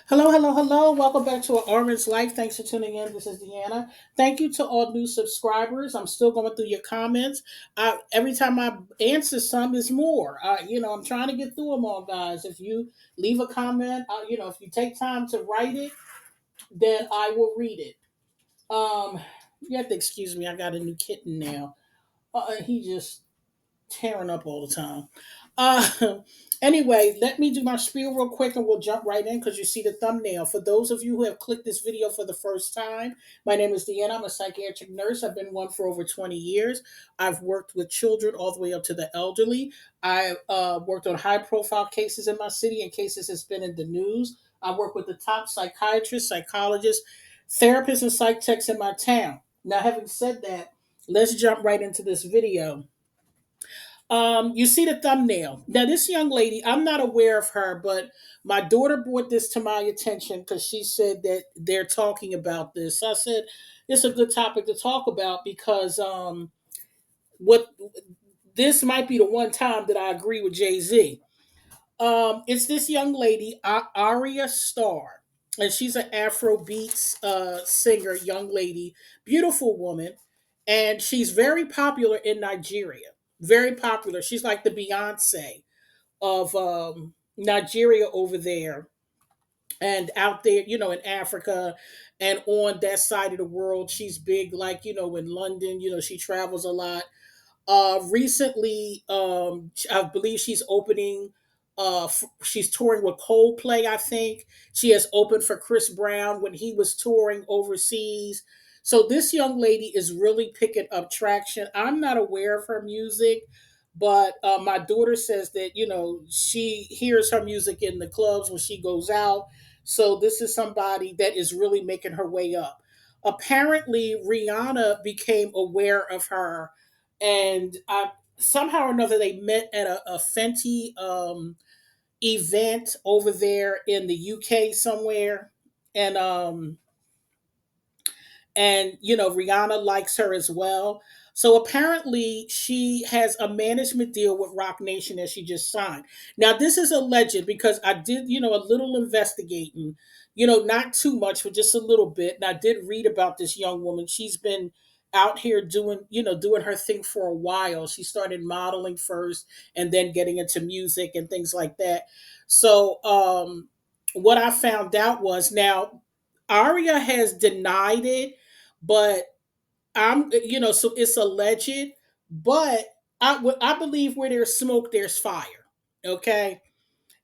Hello, hello, hello. Welcome back to Orange Life. Thanks for tuning in. This is Deanna. Thank you to all new subscribers. I'm still going through your comments. Every time I answer some, is more. I'm trying to get through them all, guys. If you leave a comment, if you take time to write it, then I will read it. You have to excuse me. I got a new kitten now. He just tearing up all the time. Uh, anyway, let me do my spiel real quick and we'll jump right in because you see the thumbnail. For those of you who have clicked this video for the first time, my name is Deanna. I'm a psychiatric nurse. I've been one for over 20 years. I've worked with children all the way up to the elderly. I worked on high profile cases in my city and cases that's been in the news. I work with the top psychiatrists, psychologists, therapists, and psych techs in my town. Now, having said that, let's jump right into this video. You see the thumbnail. Now, this young lady, I'm not aware of her, but my daughter brought this to my attention because she said that they're talking about this. So I said, it's a good topic to talk about because what this might be the one time that I agree with Jay Z. It's this young lady, Aria Starr, and she's an Afro beats singer, young lady, beautiful woman, and she's very popular in Nigeria. Very popular. She's like the Beyonce of Nigeria over there, and out there, in Africa, and on that side of the world, she's big. Like in London, she travels a lot. Recently, I believe she's opening. She's touring with Coldplay. I think she has opened for Chris Brown when he was touring overseas. So this young lady is really picking up traction. I'm not aware of her music, but my daughter says that she hears her music in the clubs when she goes out. So this is somebody that is really making her way up. Apparently, Rihanna became aware of her and somehow or another they met at a Fenty event over there in the UK somewhere, and Rihanna likes her as well. So apparently she has a management deal with Roc Nation that she just signed. Now this is alleged because I did a little investigating, not too much but just a little bit, and I did read about this young woman. She's been out here doing her thing for a while. She started modeling first and then getting into music and things like that. So what I found out was, now Aria has denied it, but so it's alleged, but I believe where there's smoke, there's fire. Okay.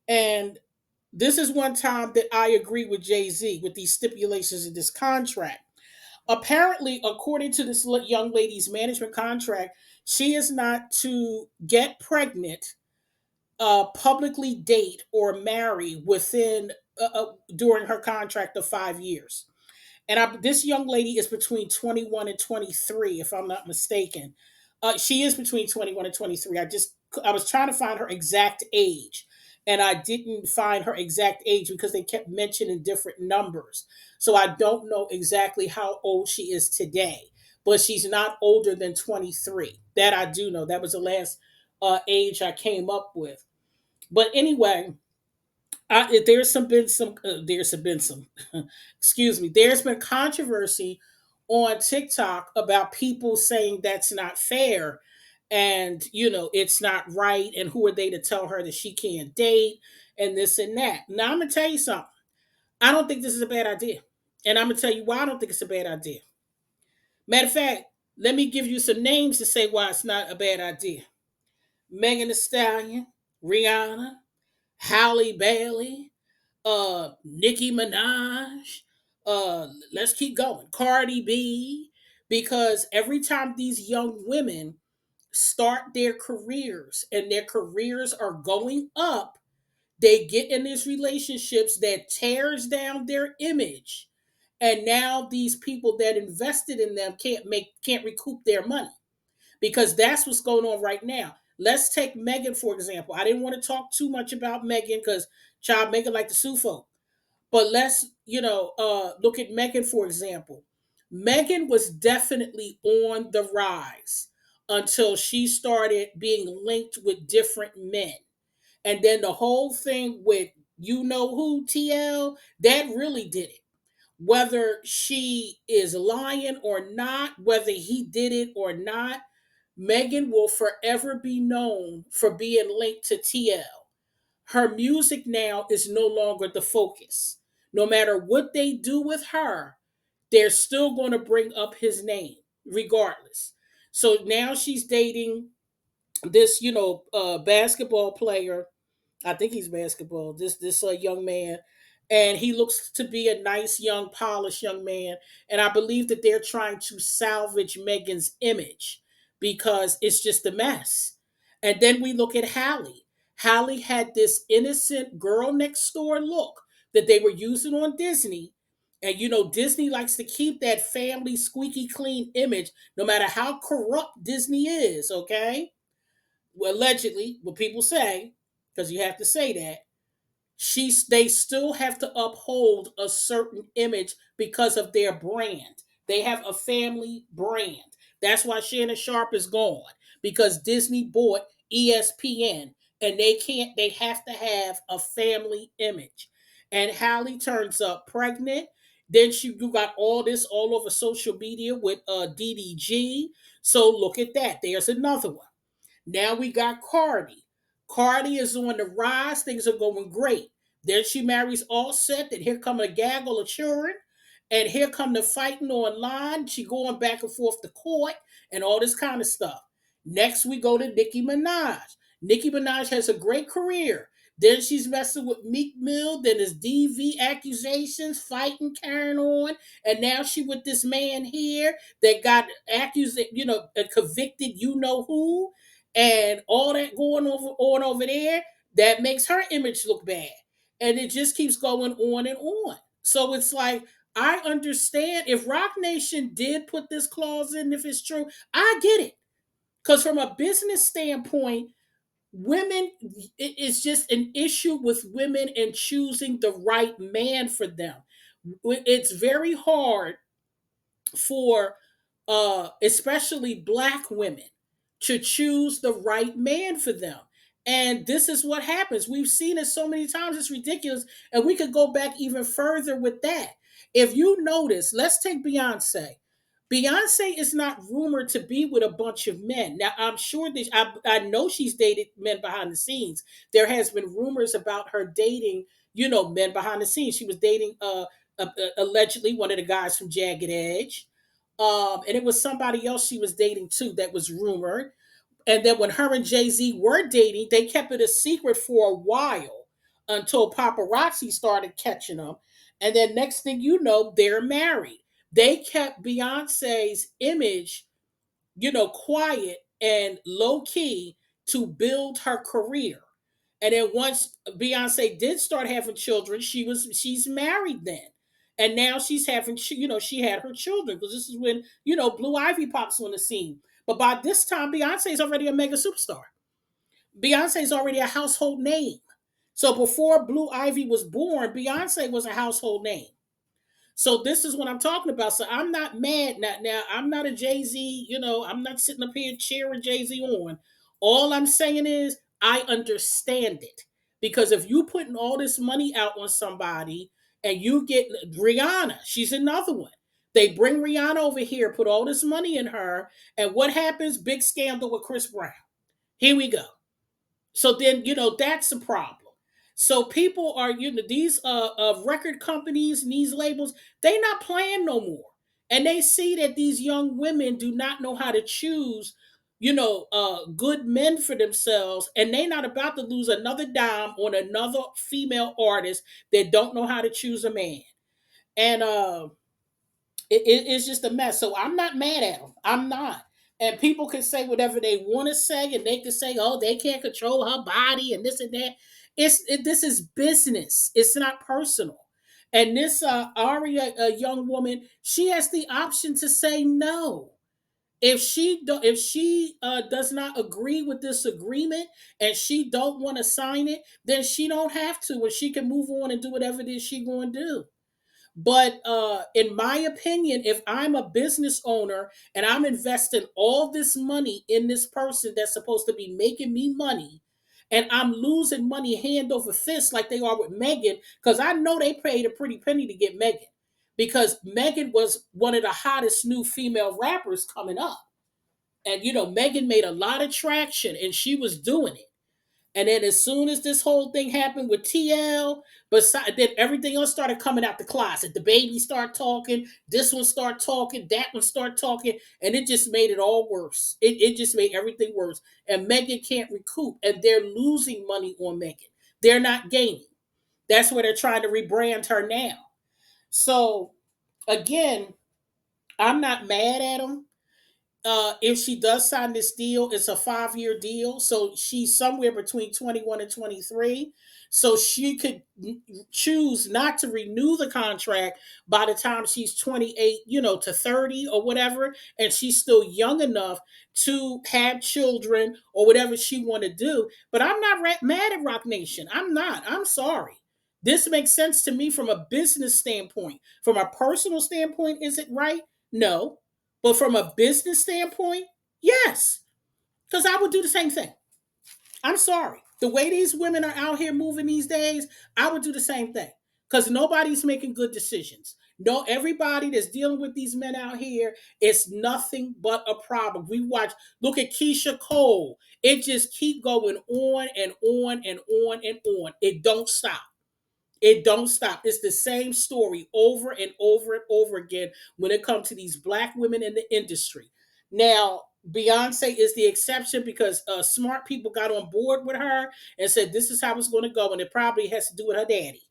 And this is one time that I agree with Jay Z with these stipulations in this contract. Apparently, according to this young lady's management contract, she is not to get pregnant, publicly date, or marry within during her contract of 5 years. And this young lady is between 21 and 23, if I'm not mistaken. She is between 21 and 23. I was trying to find her exact age, and I didn't find her exact age because they kept mentioning different numbers. So I don't know exactly how old she is today, but she's not older than 23. That I do know. That was the last age I came up with. But anyway, there's been some excuse me, there's been controversy on TikTok about people saying that's not fair, and it's not right, and who are they to tell her that she can't date, and this and that. Now I'm gonna tell you something. I don't think this is a bad idea, and I'm gonna tell you why I don't think it's a bad idea. Matter of fact, let me give you some names to say why it's not a bad idea. Megan Thee Stallion, Rihanna, Halle Bailey, Nicki Minaj, let's keep going, Cardi B, because every time these young women start their careers and their careers are going up, they get in these relationships that tears down their image, and now these people that invested in them can't recoup their money, because that's what's going on right now. Let's take Megan for example. I didn't want to talk too much about Megan because child Megan like the sue folk. But let's, look at Megan, for example. Megan was definitely on the rise until she started being linked with different men. And then the whole thing with you know who, TL, that really did it. Whether she is lying or not, whether he did it or not, Megan will forever be known for being linked to TL. Her music now is no longer the focus. No matter what they do with her, they're still going to bring up his name regardless. So now she's dating this, basketball player. I think he's basketball. This young man, and he looks to be a nice, young, polished young man. And I believe that they're trying to salvage Megan's image because it's just a mess. And then we look at Hallie. Hallie had this innocent girl next door look that they were using on Disney. And Disney likes to keep that family squeaky clean image, no matter how corrupt Disney is. Okay, well, allegedly, what people say, because you have to say that, they still have to uphold a certain image because of their brand. They have a family brand. That's why Shannon Sharp is gone, because Disney bought ESPN, and they have to have a family image. And Hallie turns up pregnant. Then you got all this all over social media with DDG. So look at that. There's another one. Now we got Cardi. Cardi is on the rise. Things are going great. Then she marries Offset. Then here come a gaggle of children. And here come the fighting online. She going back and forth to court and all this kind of stuff. Next we go to Nicki Minaj. Nicki Minaj has a great career. Then she's messing with Meek Mill. Then there's DV accusations, fighting, carrying on. And now she with this man here that got accused, convicted, you know who, and all that going over there, that makes her image look bad. And it just keeps going on and on. So it's like, I understand if Roc Nation did put this clause in, if it's true, I get it. Because from a business standpoint, women, it's just an issue with women and choosing the right man for them. It's very hard for especially black women to choose the right man for them. And this is what happens. We've seen it so many times, it's ridiculous. And we could go back even further with that. If you notice, let's take Beyonce. Beyonce is not rumored to be with a bunch of men. Now, I'm sure that I know she's dated men behind the scenes. There has been rumors about her dating, men behind the scenes. She was dating allegedly one of the guys from Jagged Edge. And it was somebody else she was dating too that was rumored. And then when her and Jay Z were dating, they kept it a secret for a while until paparazzi started catching them. And then next thing you know, they're married. They kept Beyonce's image, quiet and low key to build her career. And then once Beyonce did start having children, she's married then. And now she's having, she had her children because this is when, Blue Ivy pops on the scene. But by this time, Beyonce is already a mega superstar. Beyonce is already a household name. So before Blue Ivy was born, Beyonce was a household name. So this is what I'm talking about. So I'm not mad now. I'm not a Jay Z. I'm not sitting up here cheering Jay Z on. All I'm saying is I understand it because if you putting all this money out on somebody and you get Rihanna, she's another one. They bring Rihanna over here, put all this money in her, and what happens? Big scandal with Chris Brown. Here we go. So then, that's a problem. So people are, these record companies and these labels, they not playing no more. And they see that these young women do not know how to choose, good men for themselves. And they not about to lose another dime on another female artist that don't know how to choose a man. And it's just a mess. So I'm not mad at them. I'm not. And people can say whatever they want to say, and they can say, "Oh, they can't control her body and this and that." This is business. It's not personal. And this Aria, a young woman, she has the option to say no. If she does not agree with this agreement and she don't want to sign it, then she don't have to, and she can move on and do whatever it is she going to do. But in my opinion, if I'm a business owner and I'm investing all this money in this person that's supposed to be making me money, and I'm losing money hand over fist like they are with Megan, because I know they paid a pretty penny to get Megan, because Megan was one of the hottest new female rappers coming up. And Megan made a lot of traction and she was doing it. And then as soon as this whole thing happened with TL, but then everything else started coming out the closet. The baby start talking, this one start talking, that one start talking, and it just made it all worse. It just made everything worse. And Megan can't recoup, and they're losing money on Megan. They're not gaining. That's where they're trying to rebrand her now. So again, I'm not mad at them. If she does sign this deal, it's a 5-year deal. So she's somewhere between 21 and 23. So she could choose not to renew the contract by the time she's 28, to 30 or whatever. And she's still young enough to have children or whatever she want to do. But I'm not mad at Roc Nation. I'm not. I'm sorry. This makes sense to me from a business standpoint. From a personal standpoint, is it right? No. But from a business standpoint, yes, because I would do the same thing. I'm sorry. The way these women are out here moving these days, I would do the same thing because nobody's making good decisions. No, everybody that's dealing with these men out here, it's nothing but a problem. Look at Keisha Cole. It just keep going on and on and on and on. It don't stop. It don't stop. It's the same story over and over and over again when it comes to these black women in the industry. Now, Beyonce is the exception because smart people got on board with her and said this is how it's going to go, and it probably has to do with her daddy.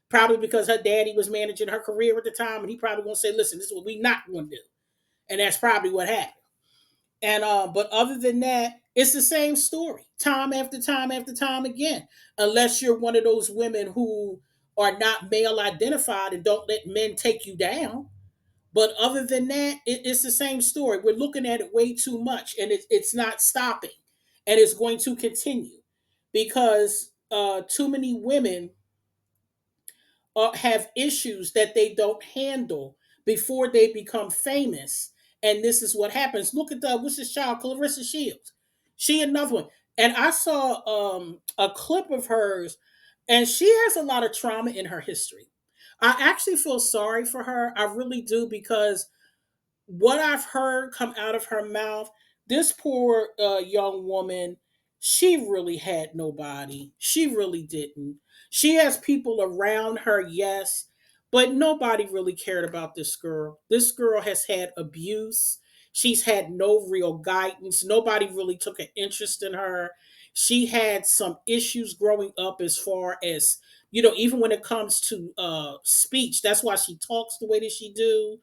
Probably because her daddy was managing her career at the time, and he probably going to say, "Listen, this is what we not going to do," and that's probably what happened. And but other than that, it's the same story, time after time after time again. Unless you're one of those women who are not male identified and don't let men take you down. But other than that, it's the same story. We're looking at it way too much, and it's not stopping, and it's going to continue because too many women have issues that they don't handle before they become famous. And this is what happens. Look at what's this child, Clarissa Shields. She another one. And I saw a clip of hers, and she has a lot of trauma in her history. I actually feel sorry for her. I really do, because what I've heard come out of her mouth, this poor young woman, she really had nobody. She really didn't. She has people around her, yes, but nobody really cared about this girl. This girl has had abuse. She's had no real guidance. Nobody really took an interest in her. She had some issues growing up as far as, even when it comes to speech. That's why she talks the way that she do.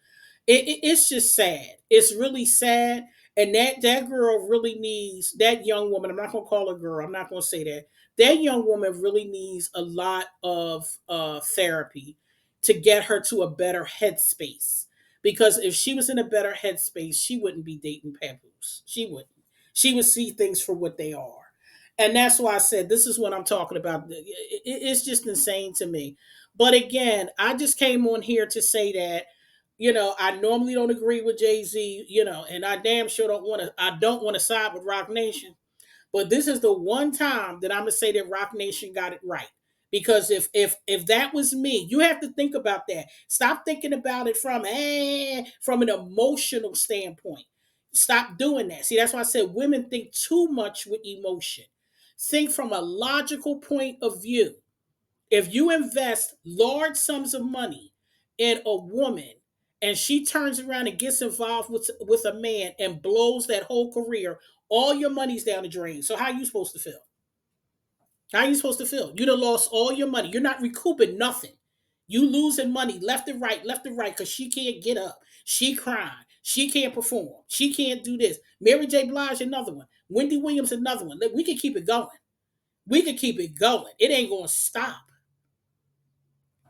It's just sad. It's really sad. And that girl really needs, that young woman, I'm not gonna call her girl, I'm not gonna say that. That young woman really needs a lot of therapy to get her to a better headspace. Because if she was in a better headspace, she wouldn't be dating papoose. She wouldn't. She would see things for what they are. And that's why I said this is what I'm talking about. It's just insane to me. But again, I just came on here to say that, I normally don't agree with Jay-Z, and I damn sure don't want to side with Roc Nation. But this is the one time that I'm gonna say that Roc Nation got it right. Because if that was me, you have to think about that. Stop thinking about it from an emotional standpoint. Stop doing that. See, that's why I said women think too much with emotion. Think from a logical point of view. If you invest large sums of money in a woman and she turns around and gets involved with a man and blows that whole career, all your money's down the drain. So how are you supposed to feel? How are you supposed to feel? You done lost all your money. You're not recouping nothing. You losing money left and right, because she can't get up. She crying. She can't perform. She can't do this. Mary J. Blige, another one. Wendy Williams, another one. We can keep it going. We can keep it going. It ain't going to stop.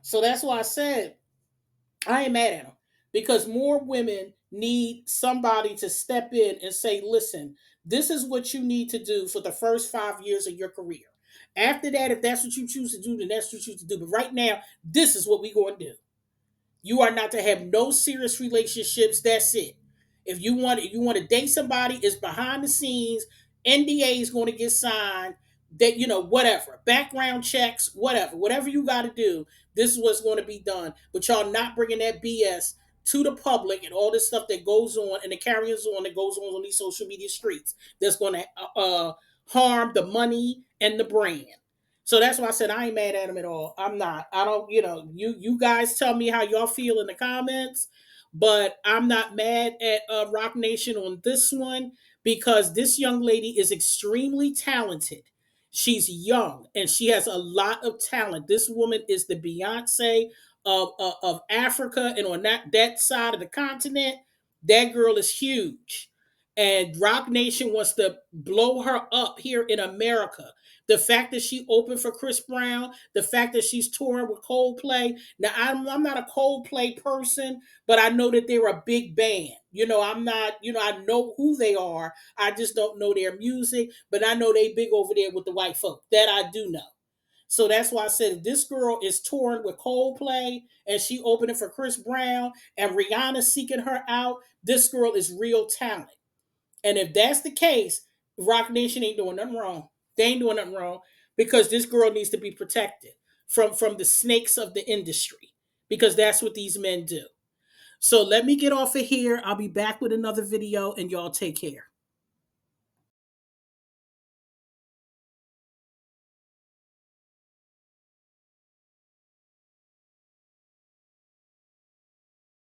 So that's why I said I ain't mad at them, because more women need somebody to step in and say, listen, this is what you need to do for the first 5 years of your career. After that, if that's what you choose to do, then that's what you choose to do. But right now, this is what we're going to do. You are not to have no serious relationships. That's it. If you want to date somebody, it's behind the scenes. NDA is going to get signed. that, whatever, background checks, whatever you got to do, this is what's going to be done. But y'all not bringing that BS to the public and all this stuff that goes on and the carryings on that goes on these social media streets that's going to harm the money and the brand. So that's why I said I ain't mad at him at all. I'm not. I don't. You guys tell me how y'all feel in the comments, but I'm not mad at Roc Nation on this one because this young lady is extremely talented. She's young and she has a lot of talent. This woman is the Beyonce of Africa, and on that side of the continent, that girl is huge. And Roc Nation wants to blow her up here in America. The fact that she opened for Chris Brown, the fact that she's touring with Coldplay. Now, I'm not a Coldplay person, but I know that they're a big band. I'm not, I know who they are. I just don't know their music, but I know they big over there with the white folk. That I do know. So that's why I said if this girl is touring with Coldplay and she opening for Chris Brown and Rihanna seeking her out, this girl is real talent. And if that's the case, Roc Nation ain't doing nothing wrong. They ain't doing nothing wrong because this girl needs to be protected from the snakes of the industry because that's what these men do. So let me get off of here. I'll be back with another video and y'all take care.